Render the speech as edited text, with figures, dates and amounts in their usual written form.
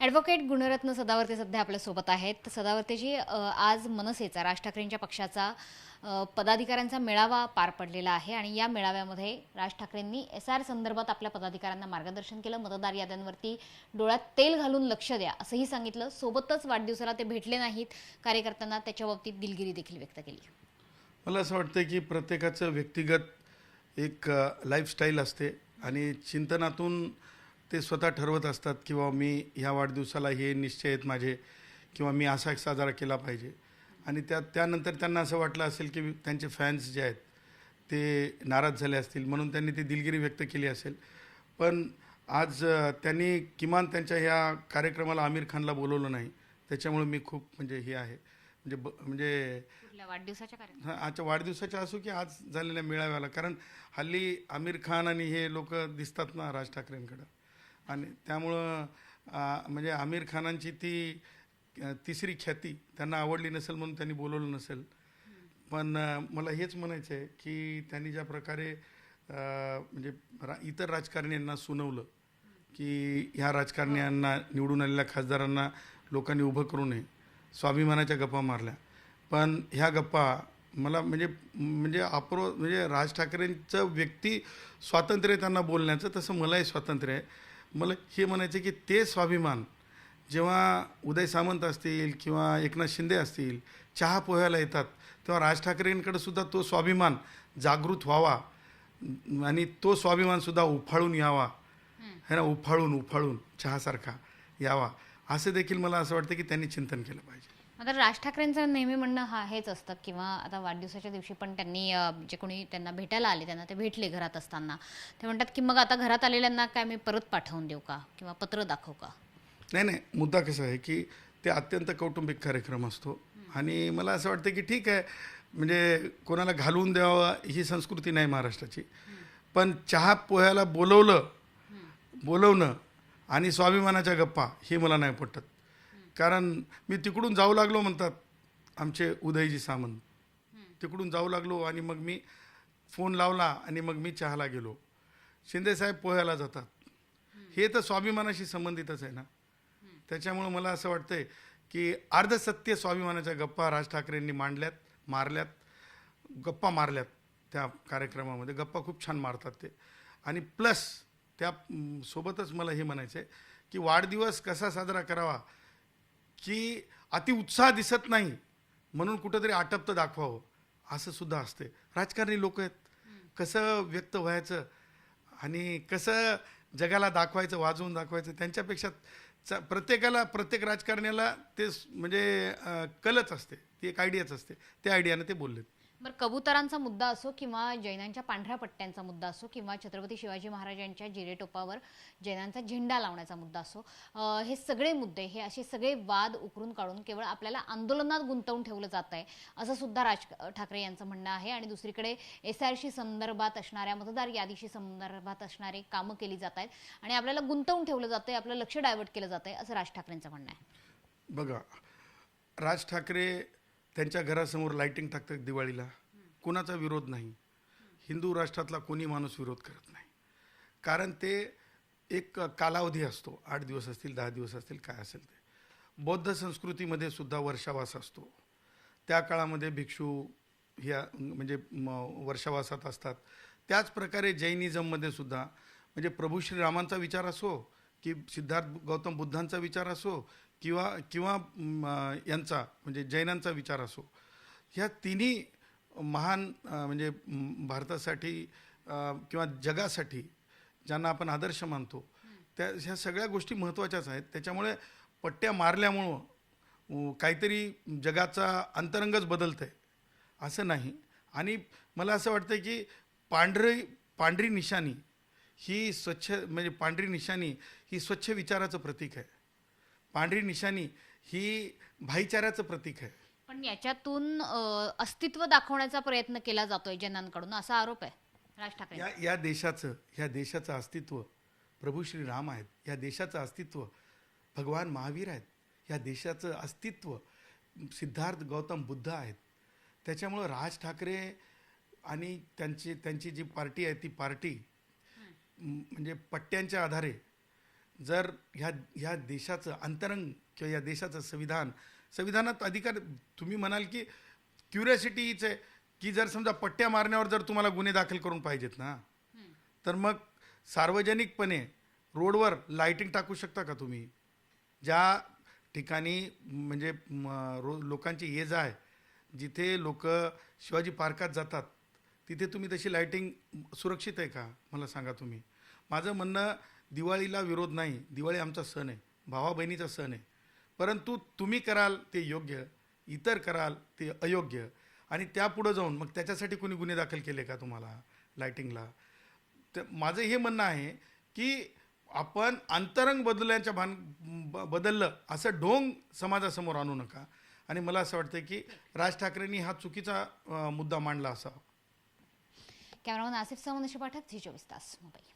Advocate Gunratna Sadavarte सध्या आपल्यासोबत आहेत. सदावर्तेजी, आज मनसेचा, राज ठाकरेंच्या पक्षाचा पदाधिकाऱ्यांचा मेळावा पार पडलेला आहे आणि या मेळाव्यामध्ये राज ठाकरेंनी SR संदर्भात आपल्या पदाधिकाऱ्यांना मार्गदर्शन केलं. मतदार याद्यांवरती डोळ्यात तेल घालून लक्ष द्या असंही सांगितलं. सोबतच वाढदिवसाला ते भेटले नाहीत, कार्यकर्त्यांना त्याच्या बाबतीत दिलगिरी देखील व्यक्त केली. मला असं वाटतं की प्रत्येकाचं व्यक्तिगत एक लाईफस्टाईल असते आणि चिंतनातून ते स्वतः ठरवत असतात किंवा मी ह्या वाढदिवसाला हे निश्चय आहेत माझे किंवा मी असा एक साजरा केला पाहिजे. आणि त्यानंतर त्यांना असं वाटलं असेल की त्यांचे फॅन्स जे आहेत ते नाराज झाले असतील म्हणून त्यांनी ती दिलगिरी व्यक्त केली असेल. पण आज त्यांनी किमान त्यांच्या ह्या कार्यक्रमाला आमिर खानला बोलवलं नाही, त्याच्यामुळे मी खूप म्हणजे हे आहे म्हणजे कुठल्या वाढदिवसाच्या कार्यक्रमात? हां, आजच्या वाढदिवसाच्या असो की आज झालेल्या मेळाव्याला, कारण हल्ली आमिर खान आणि हे लोक दिसतात ना राज ठाकरेंकडं आणि त्यामुळं म्हणजे आमिर खानांची ती तिसरी ख्याती त्यांना आवडली नसेल म्हणून त्यांनी बोलवलं नसेल. पण मला हेच म्हणायचं आहे की त्यांनी ज्या प्रकारे म्हणजे इतर राजकारण्यांना सुनावलं की ह्या राजकारण्यांना निवडून आलेल्या खासदारांना लोकांनी उभं करू नये, स्वाभिमानाच्या गप्पा मारल्या. पण ह्या गप्पा मला म्हणजे म्हणजे म्हणजे राज ठाकरेंचं व्यक्ती स्वातंत्र्य त्यांना बोलण्याचं, तसं मलाही स्वातंत्र्य आहे. मला हे म्हणायचं की ते स्वाभिमान जेव्हा उदय सामंत असतील किंवा एकनाथ शिंदे असतील चहा पोह्याला येतात तेव्हा राज ठाकरेंकडे सुद्धा तो स्वाभिमान जागृत व्हावा आणि तो स्वाभिमानसुद्धा उफाळून यावा, है ना, उफाळून चहासारखा यावा, असं देखील मला असं वाटतं की त्यांनी चिंतन केलं पाहिजे. आता राज ठाकरेंचं नेहमी म्हणणं हेच असतं किंवा आता वाढदिवसाच्या दिवशी पण त्यांनी जे कोणी त्यांना भेटायला आले त्यांना ते भेटले घरात असताना, ते म्हणतात की मग आता घरात आलेल्यांना काय मी परत पाठवून देऊ का किंवा पत्र दाखवू का? नाही, मुद्दा कसा आहे की ते अत्यंत कौटुंबिक कार्यक्रम असतो आणि मला असं वाटतं की ठीक आहे, म्हणजे कोणाला घालवून द्यावं ही संस्कृती नाही महाराष्ट्राची. पण चहा पोह्याला बोलवणं आणि स्वाभिमानाच्या गप्पा हे मला नाही पटत. कारण मी तिकडून जाऊ लागलो म्हणतात आमचे उदयजी सामंत, तिकडून जाऊ लागलो आणि मग मी फोन लावला आणि मग मी चहाला गेलो. शिंदेसाहेब पोह्याला जातात, हे तर स्वाभिमानाशी संबंधितच आहे ना. त्याच्यामुळं मला असं वाटतंय की अर्धसत्य स्वाभिमानाच्या गप्पा राज ठाकरेंनी गप्पा मारल्यात त्या कार्यक्रमामध्ये. गप्पा खूप छान मारतात ते. आणि प्लस त्या सोबतच मला हे म्हणायचं आहे की वाढदिवस कसा साजरा करावा की अतिउत्साह दिसत नाही म्हणून कुठंतरी आटपतं दाखवावं असं सुद्धा असते. राजकारणी लोक आहेत, कसं व्यक्त व्हायचं आणि कसं जगाला दाखवायचं, वाजवून दाखवायचं, त्यांच्यापेक्षा प्रत्येक राजकारण्याला ते म्हणजे कलच असते, ती एक आयडियाच असते. त्या आयडियानं ते बोललेत. बरं, कबुतरांचा मुद्दा असो किंवा जैनांच्या पांढऱ्या पट्ट्यांचा मुद्दा असो किंवा छत्रपती शिवाजी महाराजांच्या जिरेटोपावर जैनांचा झेंडा लावण्याचा मुद्दा असो, हे सगळे मुद्दे, हे असे सगळे वाद उकरून काढून केवळ आपल्याला आंदोलनात गुंतवून ठेवलं जात आहे असं सुद्धा राज ठाकरे यांचं म्हणणं आहे. आणि दुसरीकडे SRशी संदर्भात असणाऱ्या, मतदार यादीशी संदर्भात असणारे कामं केली जात आहेत आणि आपल्याला गुंतवून ठेवलं जातं आहे, आपलं लक्ष डायव्हर्ट केलं जात आहे असं राज ठाकरेंचं म्हणणं आहे. बघा, राज ठाकरे त्यांच्या घरासमोर लाईटिंग टाकतात दिवाळीला, कुणाचा विरोध नाही. हिंदू राष्ट्रातला कोणी माणूस विरोध करत नाही, कारण ते एक कालावधी असतो, 8 दिवस असतील, 10 दिवस असतील, काय असेल ते. बौद्ध संस्कृतीमध्ये सुद्धा वर्षावास असतो, त्या काळामध्ये भिक्षू ह्या म्हणजे वर्षावासात असतात. त्याच प्रकारे जैनिझममध्ये सुद्धा म्हणजे प्रभू श्रीरामांचा विचार असो की सिद्धार्थ गौतम बुद्धांचा विचार असो किंवा किंवा यांचा म्हणजे जैनांचा विचार असो, ह्या तिन्ही महान म्हणजे भारतासाठी किंवा जगासाठी ज्यांना आपण आदर्श मानतो, ह्या सगळ्या गोष्टी महत्त्वाच्याच आहेत. त्याच्यामुळे पट्ट्या मारल्यामुळं काहीतरी जगाचा अंतरंगच बदलतं आहे असं नाही. आणि मला असं वाटतं की पांढरी निशाणी ही स्वच्छ म्हणजे पांढरी निशाणी ही स्वच्छ विचाराचं प्रतीक आहे. पांढरी निशाणी ही भाईचाऱ्याचं प्रतीक आहे. पण याच्यातून अस्तित्व दाखवण्याचा प्रयत्न केला जातोय जैनांकडून असा आरोप आहे राज ठाकरे. या देशाचं अस्तित्व प्रभू श्री राम आहेत, या देशाचं अस्तित्व भगवान महावीर आहेत, या देशाचं अस्तित्व सिद्धार्थ गौतम बुद्ध आहेत. त्याच्यामुळं राज ठाकरे आणि त्यांची जी पार्टी आहे ती पार्टी म्हणजे पट्ट्यांच्या आधारे जर ह्या देशाचं अंतरंग किंवा या देशाचं संविधानात अधिकार, तुम्ही म्हणाल की क्युरियोसिटीच आहे की जर समजा पट्ट्या मारण्यावर जर तुम्हाला गुन्हे दाखल करून पाहिजेत ना, तर मग सार्वजनिकपणे रोडवर लाईटिंग टाकू शकता का तुम्ही? ज्या ठिकाणी म्हणजे लोकांची ये जा आहे, जिथे लोक शिवाजी पार्कात जातात, तिथे तुम्ही तशी लाईटिंग सुरक्षित आहे का? मला सांगा तुम्ही. माझं म्हणणं, दिवाळीला विरोध नाही, दिवाळी आमचा सण आहे, भावा बहिणीचा सण आहे, परंतु तुम्ही कराल ते योग्य, इतर कराल ते अयोग्य, आणि त्यापुढं जाऊन मग त्याच्यासाठी कोणी गुन्हे दाखल केले का तुम्हाला लाईटिंगला? तर माझं हे म्हणणं आहे की आपण अंतरंग बदलण्याच्या बदललं असं ढोंग समाजासमोर आणू नका. आणि मला असं वाटतं की राज ठाकरेंनी हा चुकीचा मुद्दा मांडला असावा. कॅमेरामन आसिफ सह, मनीष पाठक, झी 24 तास, मुंबई.